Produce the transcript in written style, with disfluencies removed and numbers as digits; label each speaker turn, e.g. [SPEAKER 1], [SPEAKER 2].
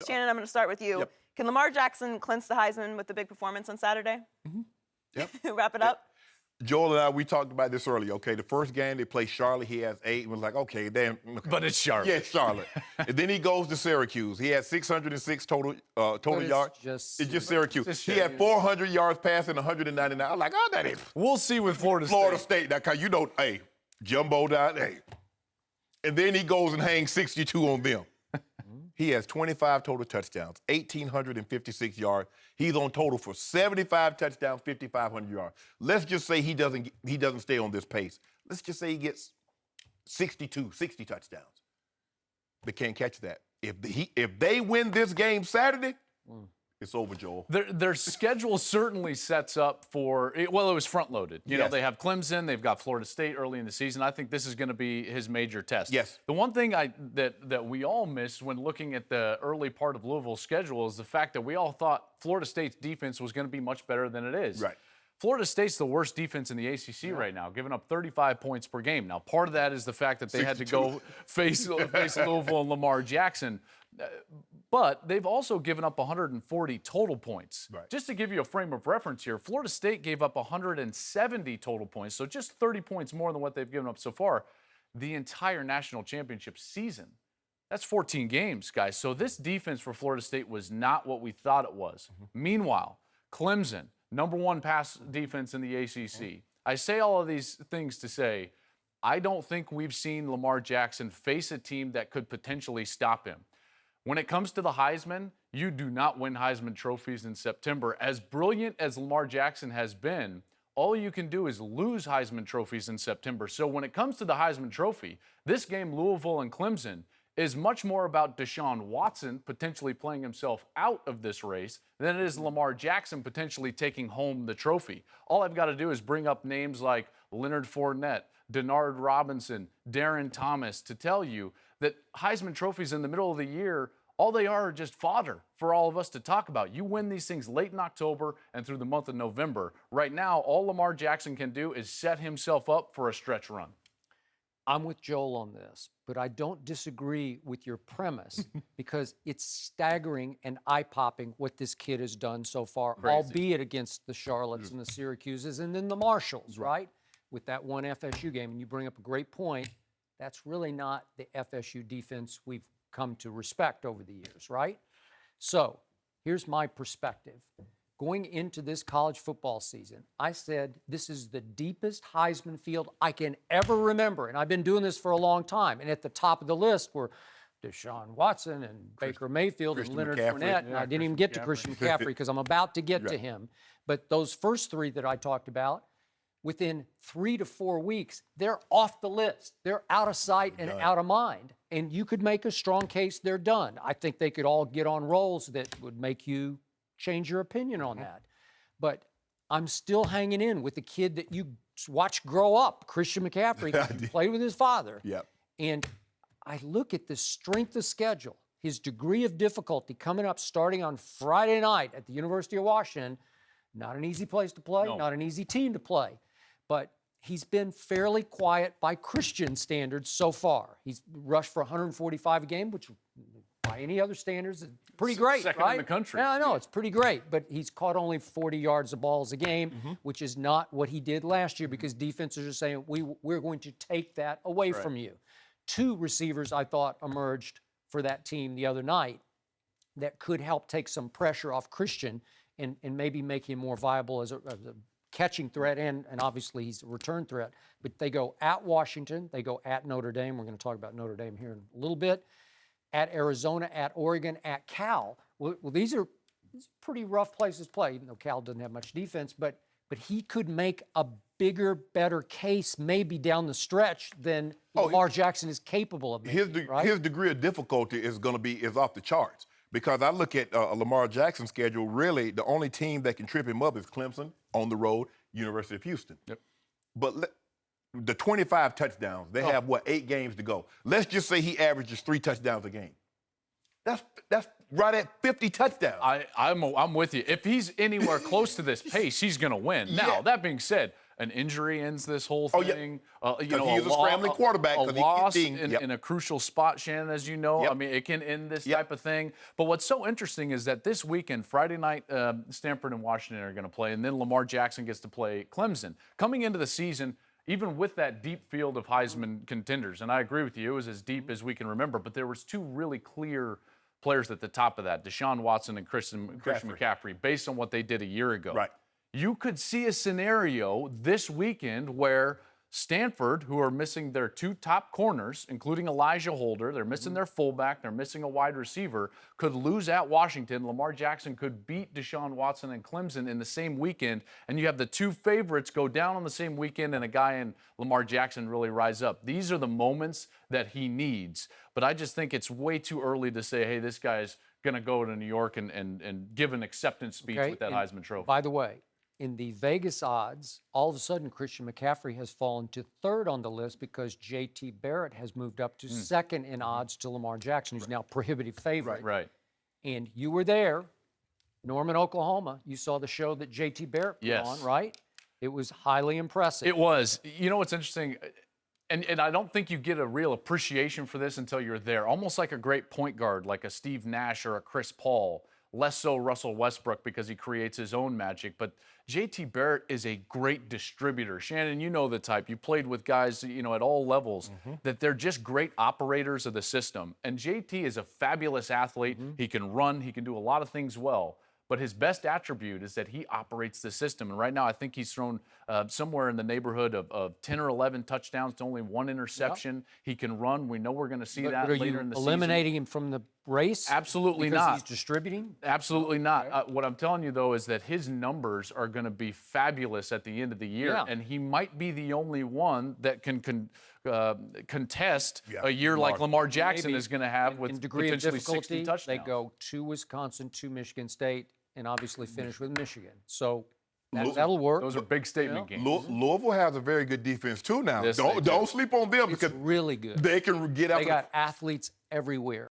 [SPEAKER 1] Shannon, I'm going to start with you.
[SPEAKER 2] Yep.
[SPEAKER 1] Can Lamar Jackson clinch the Heisman with the big performance on Saturday?
[SPEAKER 2] Yep.
[SPEAKER 1] Wrap it up?
[SPEAKER 2] Joel and I, we talked about this earlier. Okay, the first game they play Charlotte, he has 8. And was like, okay, damn. Okay.
[SPEAKER 3] But it's Charlotte.
[SPEAKER 2] Yeah, it's Charlotte. And then he goes to Syracuse. He had 606 total yards. It's just Syracuse. He had 400 yards passing, 199. I'm like, oh, that is.
[SPEAKER 3] We'll see with Florida
[SPEAKER 2] State. That kind, hey, jumbo down, hey. And then he goes and hangs 62 on them. He has 25 total touchdowns, 1,856 yards. He's on total for 75 touchdowns, 5,500 yards. Let's just say he doesn't stay on this pace. Let's just say he gets 60 touchdowns. They can't catch that. If they win this game Saturday, it's over, Joel.
[SPEAKER 3] Their schedule certainly sets up for, well, it was front-loaded. You know, they have Clemson, they've got Florida State early in the season. I think this is going to be his major test.
[SPEAKER 2] Yes.
[SPEAKER 3] The one thing that we all missed when looking at the early part of Louisville's schedule is the fact that we all thought Florida State's defense was going to be much better than it is.
[SPEAKER 2] Right.
[SPEAKER 3] Florida State's the worst defense in the ACC right now, giving up 35 points per game. Now, part of that is the fact that they
[SPEAKER 2] 62.
[SPEAKER 3] had to go face Louisville and Lamar Jackson. But they've also given up 140 total points.
[SPEAKER 2] Right.
[SPEAKER 3] Just to give you a frame of reference here, Florida State gave up 170 total points, so just 30 points more than what they've given up so far the entire national championship season. That's 14 games, guys. So this defense for Florida State was not what we thought it was. Meanwhile, Clemson, #1 pass defense in the ACC. I say all of these things to say, I don't think we've seen Lamar Jackson face a team that could potentially stop him. When it comes to the Heisman, you do not win Heisman trophies in September. As brilliant as Lamar Jackson has been, all you can do is lose Heisman trophies in September. So when it comes to the Heisman Trophy, this game, Louisville and Clemson, is much more about Deshaun Watson potentially playing himself out of this race than it is Lamar Jackson potentially taking home the trophy. All I've got to do is bring up names like Leonard Fournette, Denard Robinson, Darren Thomas to tell you that Heisman trophies in the middle of the year, all they are just fodder for all of us to talk about. You win these things late in October and through the month of November. Right now, all Lamar Jackson can do is set himself up for a stretch run.
[SPEAKER 4] I'm with Joel on this, but I don't disagree with your premise because it's staggering and eye-popping what this kid has done so far, albeit against the Charlottes and the Syracuses and then the Marshalls, right? With that one FSU game. And you bring up a great point. That's really not the FSU defense we've come to respect over the years, right? So here's my perspective. Going into this college football season, I said this is the deepest Heisman field I can ever remember. And I've been doing this for a long time. And at the top of the list were Deshaun Watson and Baker Mayfield and Leonard Fournette. And I didn't even get to Christian McCaffrey because I'm about to get to him. But those first three that I talked about, within 3 to 4 weeks, they're off the list. They're out of sight and out of mind. And you could make a strong case they're done. I think they could all get on rolls that would make you change your opinion on that. But I'm still hanging in with the kid that you watch grow up, Christian McCaffrey, played with his father. And I look at the strength of schedule, his degree of difficulty coming up starting on Friday night at the University of Washington. Not an easy place to play, not an easy team to play. But he's been fairly quiet by Christian standards so far. He's rushed for 145 a game, which by any other standards is pretty great,
[SPEAKER 3] Second
[SPEAKER 4] right?
[SPEAKER 3] in the country.
[SPEAKER 4] Yeah, I know, it's pretty great. But he's caught only 40 yards of balls a game, which is not what he did last year because defenses are saying, we're going to take that away from you. 2 receivers, I thought, emerged for that team the other night that could help take some pressure off Christian and maybe make him more viable as a catching threat, and obviously he's a return threat. But they go at Washington, they go at Notre Dame. We're going to talk about Notre Dame here in a little bit. At Arizona, at Oregon, at Cal. Well, these are pretty rough places to play, even though Cal doesn't have much defense. But he could make a bigger, better case maybe down the stretch than Lamar Jackson is capable of making,
[SPEAKER 2] his degree of difficulty is off the charts. Because I look at Lamar Jackson's schedule, really the only team that can trip him up is Clemson on the road, University of Houston. But the 25 touchdowns, they have, 8 games to go. Let's just say he averages 3 touchdowns a game. That's right at 50 touchdowns.
[SPEAKER 3] I'm with you. If he's anywhere close to this pace, he's going to win. Now, that being said, an injury ends this whole
[SPEAKER 2] Oh, yeah.
[SPEAKER 3] thing.
[SPEAKER 2] Because he is a scrambling quarterback,
[SPEAKER 3] A
[SPEAKER 2] 'cause he
[SPEAKER 3] loss
[SPEAKER 2] gets dinged. Yep.
[SPEAKER 3] in a crucial spot, Shannon, as you know.
[SPEAKER 2] Yep.
[SPEAKER 3] I mean, it can end this
[SPEAKER 2] Yep.
[SPEAKER 3] type of thing. But what's so interesting is that this weekend, Friday night, Stanford and Washington are going to play, and then Lamar Jackson gets to play Clemson. Coming into the season, even with that deep field of Heisman contenders, and I agree with you, it was as deep as we can remember, but there was two really clear players at the top of that, Deshaun Watson and Christian McCaffrey, based on what they did a year ago.
[SPEAKER 2] Right.
[SPEAKER 3] You could see a scenario this weekend where Stanford, who are missing their two top corners, including Elijah Holder, they're missing their fullback, they're missing a wide receiver, could lose at Washington. Lamar Jackson could beat Deshaun Watson and Clemson in the same weekend, and you have the two favorites go down on the same weekend and a guy in Lamar Jackson really rise up. These are the moments that he needs. But I just think it's way too early to say, hey, this guy's going to go to New York and give an acceptance speech with that Heisman Trophy.
[SPEAKER 4] By the way, in the Vegas odds, all of a sudden Christian McCaffrey has fallen to third on the list because J.T. Barrett has moved up to second in odds to Lamar Jackson, who's now prohibitive favorite.
[SPEAKER 3] Right.
[SPEAKER 4] And you were there, Norman, Oklahoma. You saw the show that J.T. Barrett put on, right? It was highly impressive.
[SPEAKER 3] It was. You know what's interesting? And I don't think you get a real appreciation for this until you're there. Almost like a great point guard, like a Steve Nash or a Chris Paul. Less so Russell Westbrook because he creates his own magic. But J.T. Barrett is a great distributor. Shannon, you know the type. You played with guys, at all levels, that they're just great operators of the system. And J.T. is a fabulous athlete. He can run. He can do a lot of things well. But his best attribute is that he operates the system. And right now, I think he's thrown somewhere in the neighborhood of 10 or 11 touchdowns to only one interception. He can run. We know we're going to see that later in the season.
[SPEAKER 4] Eliminating him from the race?
[SPEAKER 3] Absolutely
[SPEAKER 4] because
[SPEAKER 3] not.
[SPEAKER 4] he's distributing?
[SPEAKER 3] Absolutely not. What I'm telling you, though, is that his numbers are going to be fabulous at the end of the year. And he might be the only one that can contest a year like Lamar Jackson is going to have with
[SPEAKER 4] degree of
[SPEAKER 3] potentially 60
[SPEAKER 4] difficulty,
[SPEAKER 3] touchdowns.
[SPEAKER 4] they go to Wisconsin, to Michigan State, and obviously finish with Michigan. So that'll work.
[SPEAKER 3] Those are big statement games.
[SPEAKER 2] Louisville has a very good defense too now.
[SPEAKER 3] Yes,
[SPEAKER 2] don't sleep on them
[SPEAKER 4] It's
[SPEAKER 2] because
[SPEAKER 4] really good.
[SPEAKER 2] they can get out.
[SPEAKER 4] They got athletes everywhere.